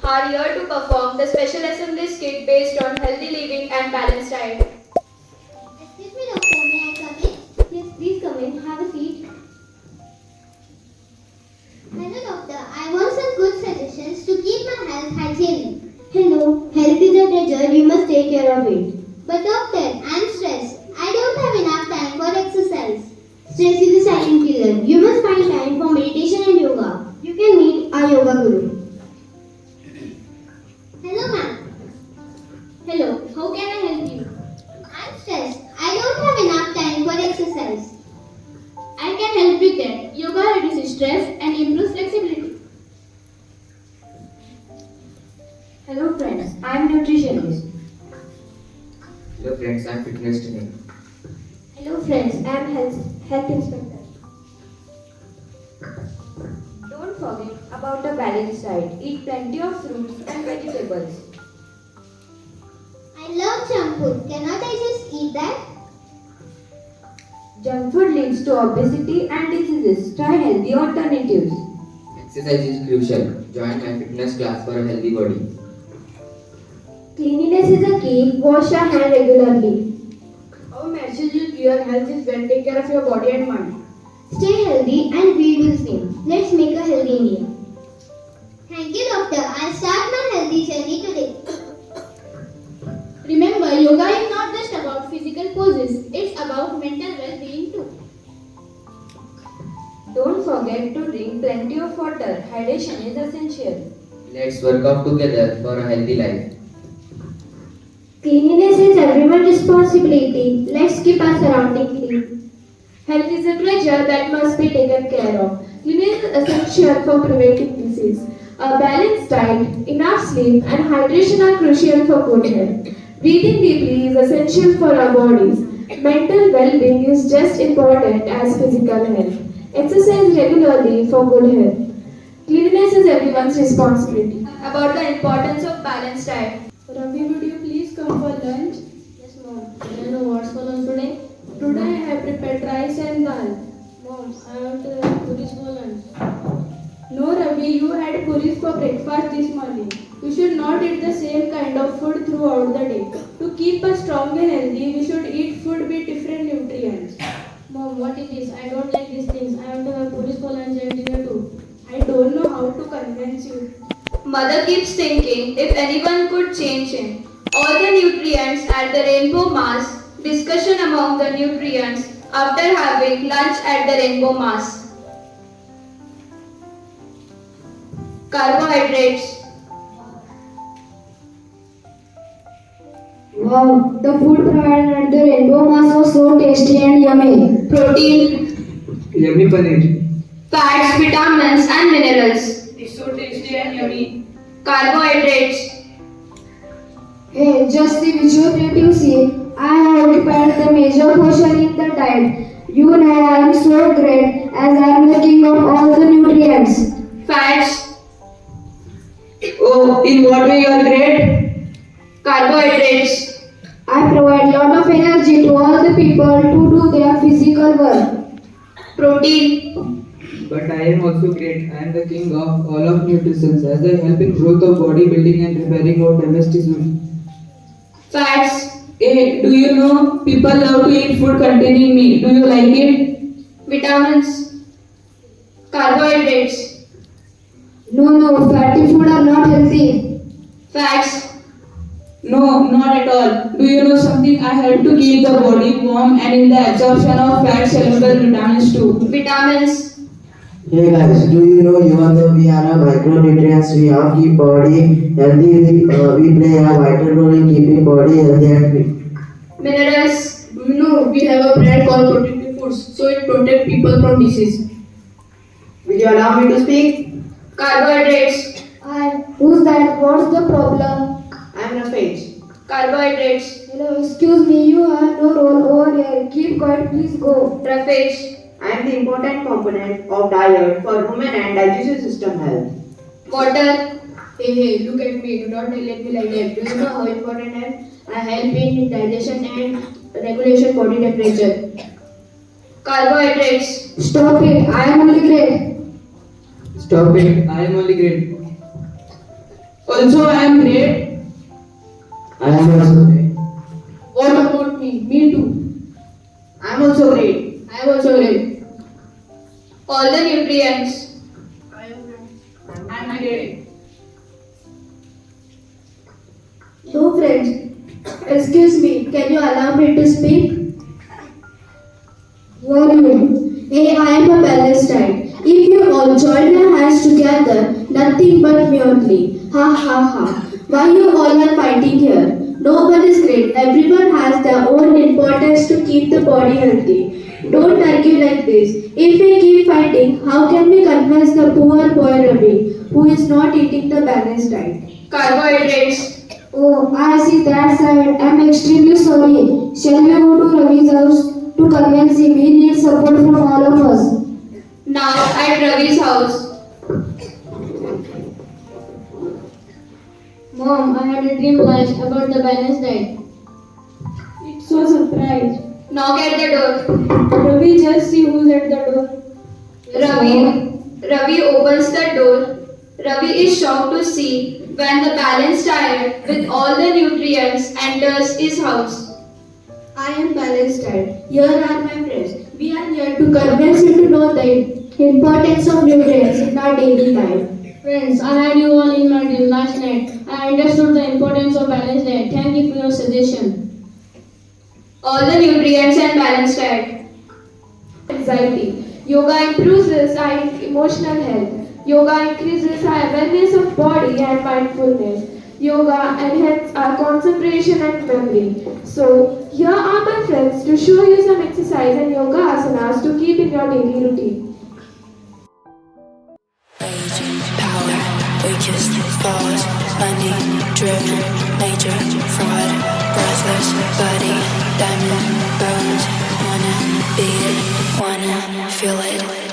are here to perform the special assembly skit based on healthy living and balanced diet. Excuse me, doctor, may I come in? Yes, please come in. Have a seat. Hello, doctor. I want some good suggestions to keep my health hygienic. Hello, health is a treasure. You must take care of it. But doctor, I'm stressed. I don't have enough time for exercise. Stress is a silent killer. You must find time for meditation and yoga. You can meet our yoga guru. Hello, ma'am. Hello, how can I help you? I'm stressed. I don't have enough time for exercise. I can help with that. Yoga reduces stress and improves flexibility. Hello friends, I am nutritionist. Hello friends, I am fitness trainer. Hello friends, I am health inspector. Don't forget about the balanced diet. Eat plenty of fruits and vegetables. I love junk food. Cannot I just eat that? Junk food leads to obesity and diseases. Try healthy alternatives. Exercise is crucial. Join my fitness class for a healthy body. Cleanliness is a key. Wash your hand regularly. Our message is your health is well. Take care of your body and mind. Stay healthy and we will sing. Let's make a healthy India. Thank you, doctor. I'll start my healthy journey today. Remember, yoga is not just about physical poses. It's about mental well-being too. Don't forget to drink plenty of water. Hydration is essential. Let's work out together for a healthy life. Cleanliness is everyone's responsibility. Let's keep our surroundings clean. Health is a treasure that must be taken care of. Cleanliness is essential for preventing disease. A balanced diet, enough sleep, and hydration are crucial for good health. Breathing deeply is essential for our bodies. Mental well-being is just important as physical health. Exercise regularly for good health. Cleanliness is everyone's responsibility. About the importance of balanced diet. Ravi, would you please come for lunch? Yes, mom. Can I know what's for lunch today? Today I have prepared rice and dal. Mom, I want puris for lunch. No, Ravi, you had puris for breakfast this morning. You should not eat the same kind of food throughout the day. To keep us strong and healthy, we should eat food with different nutrients. Mom, what is this? I don't like these things. I want to have puris for lunch and dinner too. I don't know how to convince you. Mother keeps thinking if anyone could change him. All the nutrients at the rainbow mass. Discussion among the nutrients after having lunch at the rainbow mass. Carbohydrates. Wow, the food provided at the rainbow mass was so tasty and yummy. Protein. Yummy paneer. Fats, vitamins and minerals. It's so tasty and yummy. Carbohydrates. Hey, just see visual plate you see. I have prepared the major portion in the diet. You know I am so great as I am the king of all the nutrients. Fats. Oh, in what way you are great? Carbohydrates. I provide lot of energy to all the people to do their physical work. Protein. But I am also great. I am the king of all of nutrition as I help in growth of bodybuilding and repairing of damaged tissues. Fats. Hey, do you know people love to eat food containing meat? Do you like it? Vitamins. Carbohydrates. No, fatty food are not healthy. Fats. No, not at all. Do you know something? I help to keep the body warm and in the absorption of fat soluble vitamins too. Vitamins. Hey guys, do you know even though we are a micronutrients, we have keep body healthy. We play a vital role in keeping body healthy and fit. Minerals. Do you know we have a brand called Protective Foods, so it protects people from disease. Will you allow me to speak? Carbohydrates. Who's that? What's the problem? I am Ramesh. Carbohydrates. Hello, excuse me, you have no role over here. Keep quiet, please go. Roughage. I am the important component of diet for human and digestive system health. Water. Hey, look at me. Do not neglect me like that. Do you know how important I am? I help in digestion and regulation body temperature. Carbohydrates. Stop it, I am only great. Stop it. I am only great. Also, I am great. I am also great. What about me? Me too. I am also great. I am also great. All the nutrients. I am great. No, friends. Excuse me, can you allow me to speak? Who are you? Hey, I am a Palestine. If you all join your hands together, nothing but merely. Ha ha ha. Why you all are fighting here? No one is great. Everyone has their own importance to keep the body healthy. Don't argue like this. If we keep fighting, how can we convince the poor boy Ravi, who is not eating the balanced diet? Carbohydrates. Oh, I see that side. I'm extremely sorry. Shall we go to Ravi's house to convince him? He needs support from all of us. Now at Ravi's house. Mom, I had a dream last about the balanced diet. It's so surprised. Knock at the door. Ravi, just see who's at the door. Ravi opens the door. Ravi is shocked to see when the balanced diet with all the nutrients enters his house. I am balanced diet. Here are my friends. We are here to convince you to know the importance of nutrients in our daily life. Friends, I had you all in my dream last night. I understood the importance of balanced diet. Thank you for your suggestion. All the nutrients and balanced diet. Anxiety. Yoga improves our emotional health. Yoga increases our awareness of body and mindfulness. Yoga enhances our concentration and memory. So, here are my friends to show you some exercise and yoga asanas to keep in your daily routine. Power, weakest thoughts, money, driven, nature, fraud, breathless, body, diamond, bones, wanna be it, wanna feel it.